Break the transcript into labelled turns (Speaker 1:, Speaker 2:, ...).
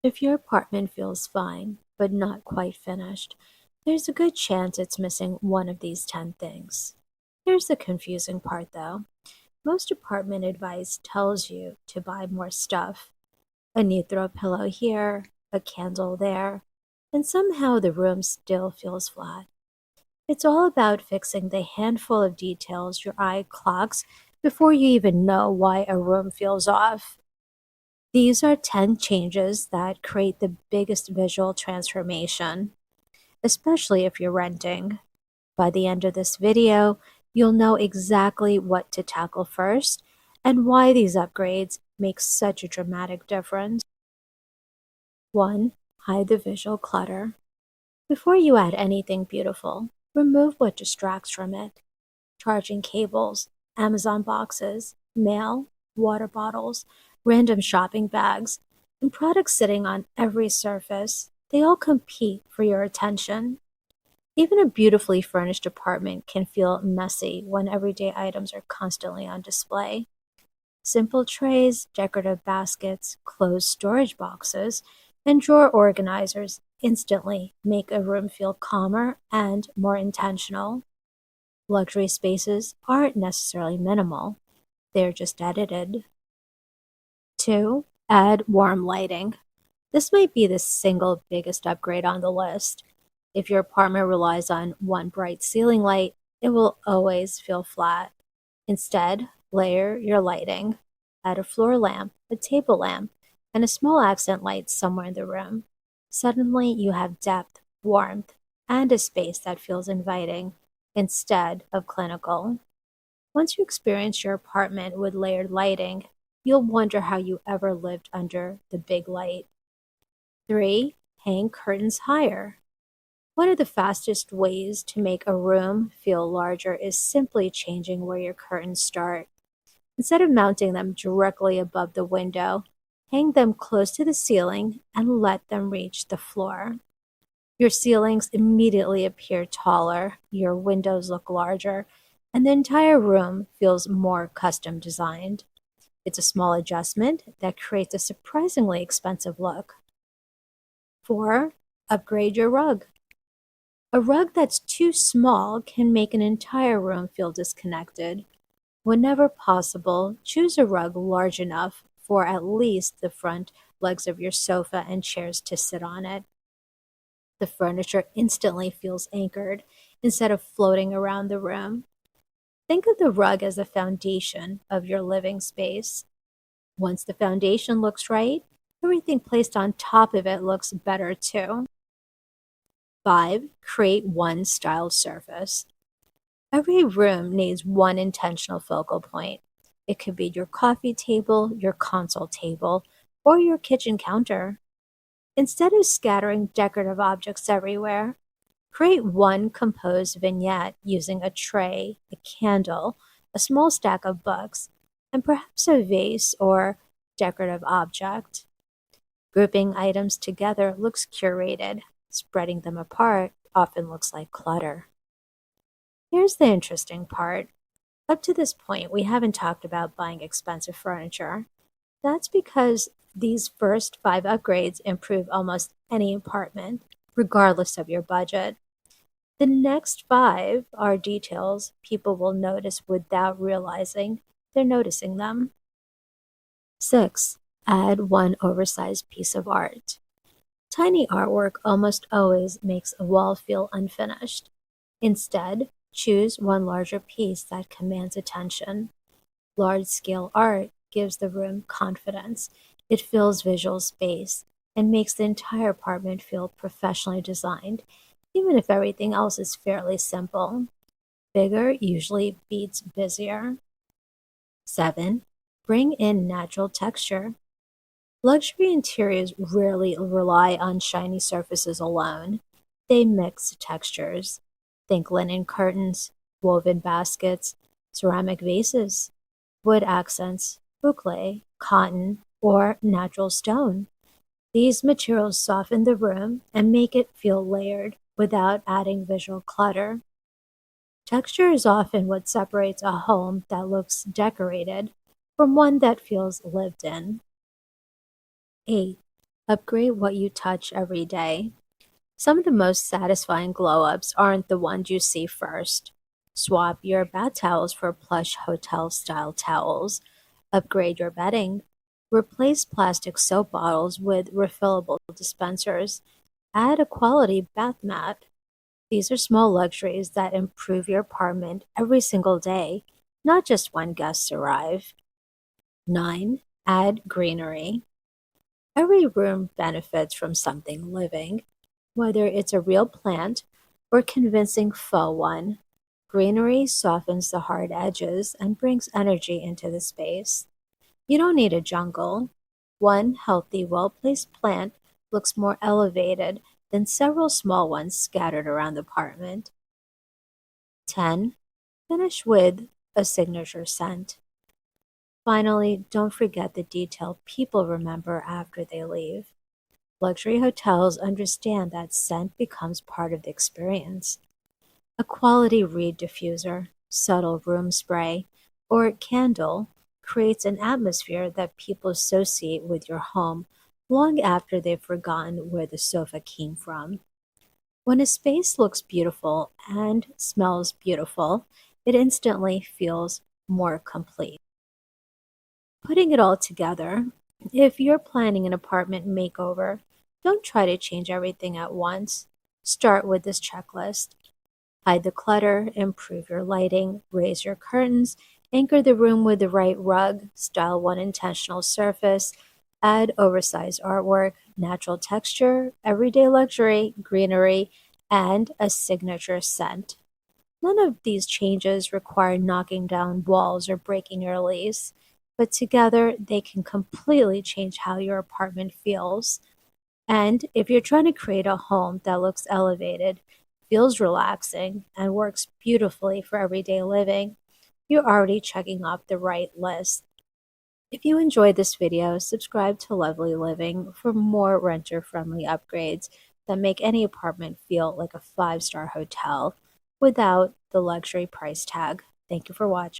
Speaker 1: If your apartment feels fine, but not quite finished, there's a good chance it's missing one of these 10 things. Here's the confusing part though. Most apartment advice tells you to buy more stuff. A new throw pillow here, a candle there, and somehow the room still feels flat. It's all about fixing the handful of details your eye clocks before you even know why a room feels off. These are 10 changes that create the biggest visual transformation, especially if you're renting. By the end of this video, you'll know exactly what to tackle first and why these upgrades make such a dramatic difference. 1. Hide the visual clutter. Before you add anything beautiful, remove what distracts from it. Charging cables, Amazon boxes, mail, water bottles, random shopping bags, and products sitting on every surface. They all compete for your attention. Even a beautifully furnished apartment can feel messy when everyday items are constantly on display. Simple trays, decorative baskets, closed storage boxes, and drawer organizers instantly make a room feel calmer and more intentional. Luxury spaces aren't necessarily minimal, they're just edited. 2. Add warm lighting. This might be the single biggest upgrade on the list. If your apartment relies on one bright ceiling light, it will always feel flat. Instead, layer your lighting. Add a floor lamp, a table lamp, and a small accent light somewhere in the room. Suddenly, you have depth, warmth, and a space that feels inviting instead of clinical. Once you experience your apartment with layered lighting, you'll wonder how you ever lived under the big light. 3. Hang curtains higher. One of the fastest ways to make a room feel larger is simply changing where your curtains start. Instead of mounting them directly above the window, hang them close to the ceiling and let them reach the floor. Your ceilings immediately appear taller, your windows look larger, and the entire room feels more custom designed. It's a small adjustment that creates a surprisingly expensive look. 4. Upgrade your rug. A rug that's too small can make an entire room feel disconnected. Whenever possible, choose a rug large enough for at least the front legs of your sofa and chairs to sit on it. The furniture instantly feels anchored instead of floating around the room. Think of the rug as the foundation of your living space. Once the foundation looks right, everything placed on top of it looks better too. 5. Create one styled surface. Every room needs one intentional focal point. It could be your coffee table, your console table, or your kitchen counter. Instead of scattering decorative objects everywhere, create one composed vignette using a tray, a candle, a small stack of books, and perhaps a vase or decorative object. Grouping items together looks curated. Spreading them apart often looks like clutter. Here's the interesting part. Up to this point, we haven't talked about buying expensive furniture. That's because these first 5 upgrades improve almost any apartment, regardless of your budget. The next 5 are details people will notice without realizing they're noticing them. 6. Add one oversized piece of art. Tiny artwork almost always makes a wall feel unfinished. Instead, choose one larger piece that commands attention. Large-scale art gives the room confidence. It fills visual space and makes the entire apartment feel professionally designed, even if everything else is fairly simple. Bigger usually beats busier. 7. Bring in natural texture. Luxury interiors rarely rely on shiny surfaces alone. They mix textures. Think linen curtains, woven baskets, ceramic vases, wood accents, boucle, cotton, or natural stone. These materials soften the room and make it feel layered without adding visual clutter. Texture is often what separates a home that looks decorated from one that feels lived in. 8. Upgrade what you touch every day. Some of the most satisfying glow ups aren't the ones you see first. Swap your bath towels for plush hotel style towels. Upgrade your bedding. Replace plastic soap bottles with refillable dispensers. Add a quality bath mat. These are small luxuries that improve your apartment every single day, not just when guests arrive. 9. Add greenery. Every room benefits from something living, whether it's a real plant or convincing faux one. Greenery softens the hard edges and brings energy into the space. You don't need a jungle. One healthy, well placed plant looks more elevated than several small ones scattered around the apartment. 10. Finish with a signature scent. Finally, don't forget the detail people remember after they leave. Luxury hotels understand that scent becomes part of the experience. A quality reed diffuser, subtle room spray, or candle creates an atmosphere that people associate with your home long after they've forgotten where the sofa came from. When a space looks beautiful and smells beautiful, it instantly feels more complete. Putting it all together, if you're planning an apartment makeover, don't try to change everything at once. Start with this checklist. Hide the clutter, improve your lighting, raise your curtains, anchor the room with the right rug, style one intentional surface, add oversized artwork, natural texture, everyday luxury, greenery, and a signature scent. None of these changes require knocking down walls or breaking your lease, but together they can completely change how your apartment feels. And if you're trying to create a home that looks elevated, feels relaxing, and works beautifully for everyday living, you're already checking off the right list. If you enjoyed this video, subscribe to Lovely Living for more renter-friendly upgrades that make any apartment feel like a five-star hotel without the luxury price tag. Thank you for watching.